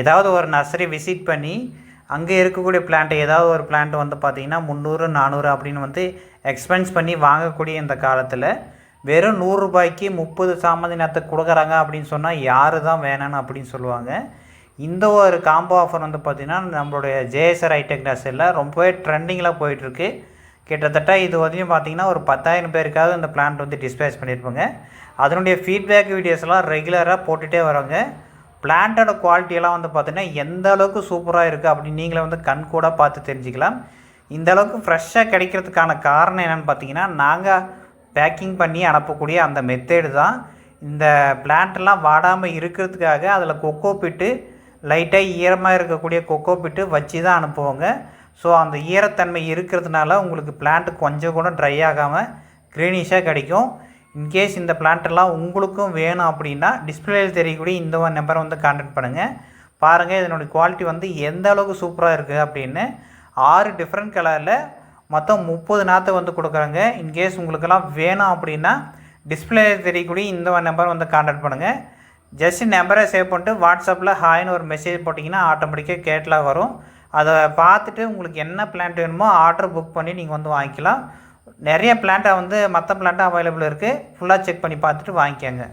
ஏதாவது ஒரு nursery visit பண்ணி அங்கே இருக்கக்கூடிய பிளான்ட்டு ஏதாவது ஒரு பிளான்ட் வந்து பார்த்திங்கன்னா 300 400 அப்படின்னு வந்து எக்ஸ்பென்ஸ் பண்ணி வாங்கக்கூடிய இந்த காலத்தில் வெறும் 100 ரூபாய்க்கு 30 சாமந்தி நாற்று கொடுக்குறாங்க அப்படின்னு சொன்னால் யார் தான் வேணான்னு அப்படின்னு சொல்லுவாங்க. இந்த ஒரு காம்போ ஆஃபர் வந்து பார்த்திங்கன்னா நம்மளுடைய ஜேஎஸ்ஆர் ஹைடெக் நர்சரியில் ரொம்பவே ட்ரெண்டிங்கில் போயிட்டுருக்கு. கிட்டத்தட்ட இது வரையும் பார்த்திங்கன்னா ஒரு 10,000 பேருக்காவது இந்த பிளான்ட் வந்து டிஸ்பேச் பண்ணியிருப்பாங்க. அதனுடைய ஃபீட்பேக் வீடியோஸ்லாம் ரெகுலராக போட்டுகிட்டே வராங்க. பிளான்ட்டோட குவாலிட்டியெல்லாம் வந்து பார்த்திங்கன்னா எந்த அளவுக்கு சூப்பராக இருக்குது அப்படின்னு நீங்களே வந்து கண் கூட பார்த்து தெரிஞ்சுக்கலாம். இந்த அளவுக்கு ஃப்ரெஷ்ஷாக கிடைக்கிறதுக்கான காரணம் என்னென்னு பார்த்தீங்கன்னா நாங்கள் பேக்கிங் பண்ணி அனுப்பக்கூடிய அந்த மெத்தேடு தான். இந்த பிளான்ட்டெல்லாம் வாடாமல் இருக்கிறதுக்காக அதில் கொக்கோ பிட்டு லைட்டாக ஈரமாக இருக்கக்கூடிய கொக்கோ பிட்டு வச்சு தான் அனுப்புவோங்க. ஸோ அந்த ஈரத்தன்மை இருக்கிறதுனால உங்களுக்கு பிளான்ட்டு கொஞ்சம் கூட ட்ரை ஆகாமல் க்ரீனிஷாக கிடைக்கும். இன்கேஸ் இந்த பிளான்ட்டெல்லாம் உங்களுக்கும் வேணும் அப்படின்னா டிஸ்பிளேயில் தெரியக்கூடிய இந்த ஒரு நம்பரை வந்து கான்டாக்ட் பண்ணுங்கள். பாருங்கள் இதனுடைய குவாலிட்டி வந்து எந்த அளவுக்கு சூப்பராக இருக்குது அப்படின்னு. 6 டிஃப்ரெண்ட் கலரில் மொத்தம் 30 நாற்று வந்து கொடுக்குறாங்க. இன்கேஸ் உங்களுக்கெல்லாம் வேணும் அப்படின்னா டிஸ்பிளேயில் தெரியக்கூடிய இந்த ஒரு நம்பர் வந்து கான்டாக்ட் பண்ணுங்கள். ஜஸ்ட் நம்பரை சேவ் பண்ணிட்டு வாட்ஸ்அப்பில் ஹாய்னு ஒரு மெசேஜ் போட்டிங்கன்னா ஆட்டோமேட்டிக்காக கேட்லாக் வரும். அதை பார்த்துட்டு உங்களுக்கு என்ன பிளான்ட் வேணுமோ ஆர்டர் புக் பண்ணி நீங்கள் வந்து வாங்கிக்கலாம். நிறைய பிளான்ட்டை வந்து மற்ற பிளான்ட்டாக அவைலபிள் இருக்குது. ஃபுல்லாக செக் பண்ணி பார்த்துட்டு வாங்கிக்கோங்க.